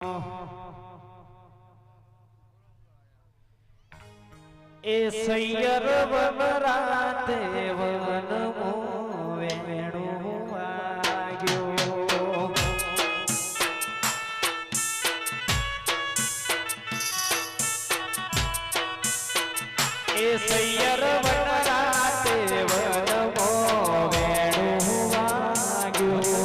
એ સૈયર વનરાતે વનમો વેણું વાગ્યો એ સૈયર વનરાતે વનમો વેણું વાગ્યો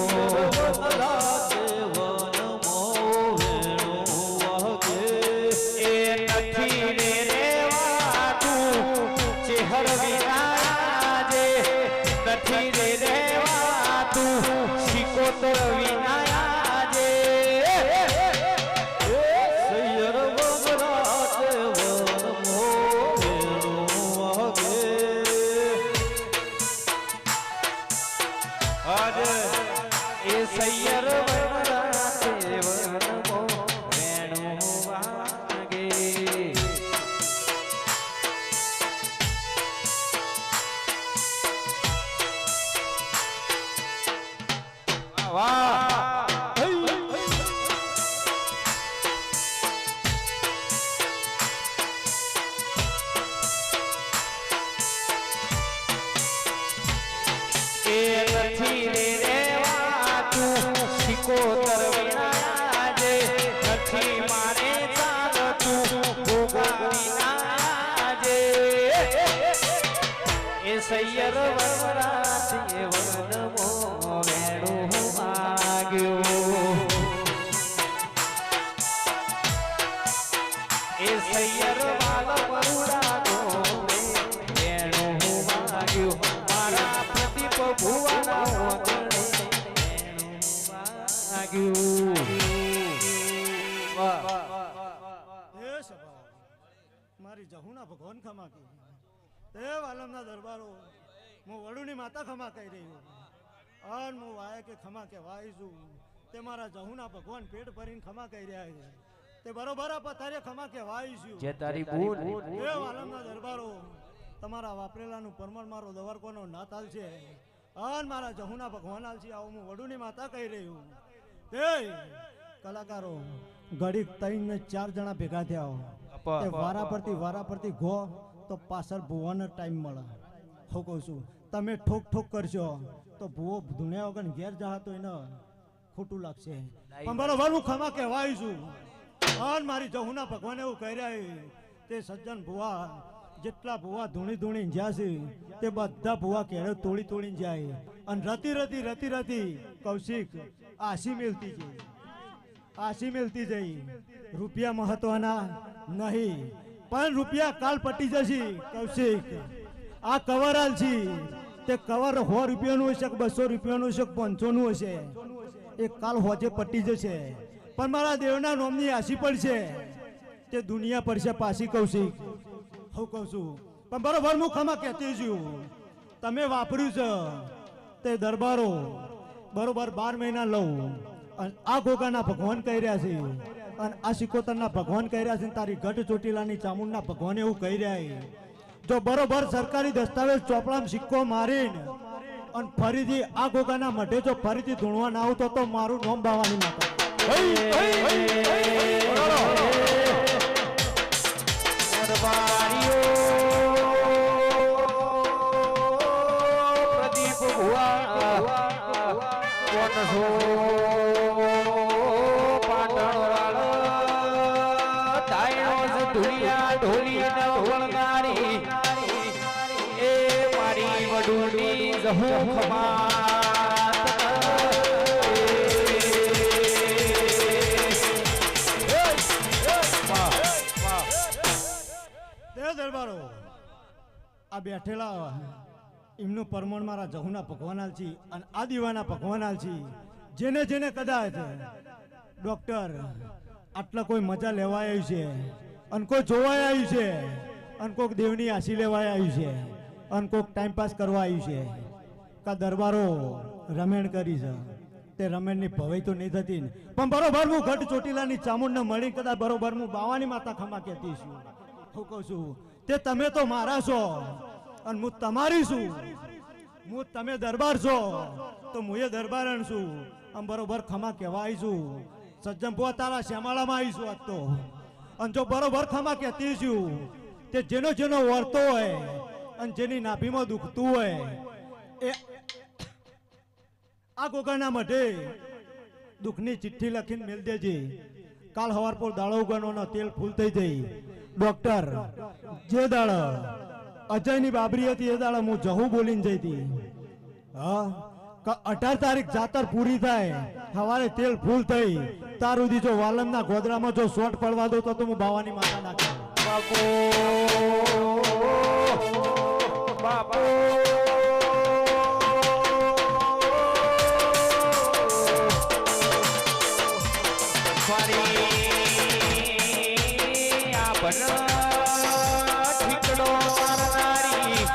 શિકોતર વિનાયા સૈયર વનરાતે વનમો એ સૈયર વનરાતે વનમો વેણું વાગે શિકોતર વિનાજે નથી મારે ચાલતું ભોગા વિનાજે એ સૈયર વનરાતે વનમો વેણું વાગ્યો એ સૈયર વાલ વરુડા વેણું વાગ્યો મારા પ્રદીપ ભુવાના મારી જહુના ભગવાન ખમા કી દેવ આલમના દરબારો હું વડુની માતા ખમા કહી રહ્યો અન હું વાય કે ખમા કે વાઈશું તે મારા જહુના ભગવાન પેટ ભરીને ખમા કહી રહ્યા છે તે બરોબર આ પથારે ખમા કે વાઈશું જે તારી ભૂલ દેવ આલમના દરબારો તમારા વાપરેલાનું પરમાર મારો દવારકોનો નાત હાલ છે અન મારા જહુના ભગવાન હાલ છે આવું હું વડુની માતા કહી રહ્યું કલાકારો ઘડી 3 ને 4 જણા ભેગા થયા વારા પરથી ગો તો પાછળ ભુવાનો ટાઈમ મળે હું કહું છું તમે ઠોક ઠોક કરશો તો ભુવો ધૂણ્યા વગર ઘેર જા તો એને ખોટું લાગશે પણ બરોબર હું ખમા કહેવાય છું અને મારી જહુના ભગવાન એવું કહી રહ્યા તે સજ્જન ભુવા જેટલા ભુવા ધૂણી જ્યાં છે તે બધા ભુવા કેળે તોડીને જાય અને રતી કૌશિક આશી મેલતી જઈ રૂપિયા મહત્વના નહીં પણ રૂપિયા કાલ પટી જશે કૌશિક આ કવર હાલ છે તે કવર 100 રૂપિયાનું હશે 200 રૂપિયાનું હશે 500 નું હશે એ કાલ હોજે પટી જશે પણ મારા દેવના નોમની આશી પડશે તે દુનિયા પડશે પાછી કૌશિક હું કહું છું પણ બરોબર હું ખમા કહેતી છું તમે વાપર્યું છે તે દરબારો બરોબર 12 મહિના લઉં અને આ ગોગાના ભગવાન કહી રહ્યા છે અને આ સિકોતરના ભગવાન કહી રહ્યા છે તારી ગઢ ચોટીલાની ચામુંડના ભગવાન એવું કહી રહ્યા જો બરોબર સરકારી દસ્તાવેજ ચોપડામાં સિક્કો મારીને અને ફરીથી આ ગોગાના મઢે જો ફરીથી ધૂણવા ના આવતો તો મારું નામ બાવાની માતા પ્રદીપ ભુવા ઢોલી એ મારી વડુની જહુ દરબારો આ બેઠેલા એમનું પરમાણ મારા જહુના ભગવાન હાલ છે અને આ દીવાના ભગવાન હાલ છે જેને કદાચ ડોક્ટર આટલા કોઈ મજા લેવા આવ્યું છે અને કોઈ જોવાય આવ્યું છે અને કોઈક દેવની આશી લેવા આવ્યું છે અને કોઈક ટાઈમ પાસ કરવા આવ્યું છે કા દરબારો રમેણ કરી છે તે રમેણની ભવાઈ તો નહીં થતી પણ બરોબર હું ગઢ ચોટીલાની ચામુંડને મળી કદાચ બરોબર હું બાવાની માતા ખમા કહેતી છું હું કહું છું તે તમે તો મારા છો અને હું તમારી છું હું તમે દરબાર છો તો હું એ દરબારણ છું આમ બરોબર ખમા કહેવાય છું સજ્જનપુરા તારા શ્યામાળામાં આવીશું આજ તો. અને જો બરોબર ખમા કહેતી છું તે જેનો જેનો વર્તો હોય અને જેની નાભીમાં દુખતું હોય એ આ ગોગાના મઢે દુઃખની ચિઠ્ઠી લખીને મેલ દેજે. કાલ હવાર પર દાળો ઉગાનો તેલ ફૂલ થઈ જઈ. ડોક્ટર જે દાળ અજયની બાબરી હતી એ દાળ હું જહું બોલીને જઈ હતી. હા 18 તારીખ જાતર પૂરી થાય સવારે તેલ ફૂલ થઈ તાર સુધી જો વાલમના ગોદરામાં જો શોટ પડવા દો તો હું બાવાની માતા નાખું. બાપો ઠીકડો મારનારી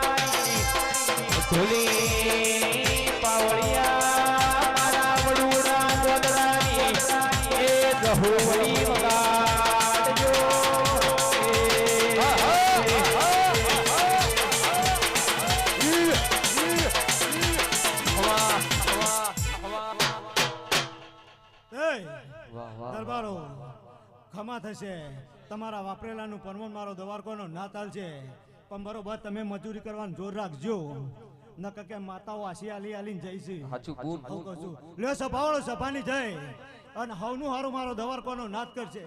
ધૂલી પાવળિયા મારા વડુડા ગોદરાની એ જહુવડી વગાડજો. દરબારો ખમા થશે. તમારા વાપરેલાનું પરમણ મારો દવારકોનો ના ચાલશે. પણ બરોબર તમે મજૂરી કરવાનું જોર રાખજો. નકર કે માતાઓ આસી આલી આલીને જઈશે. હું કહું છું લ્યો સભાવાળો સભાની જય અને હવનું હારું મારો દવારકોનો નાદ કરશે.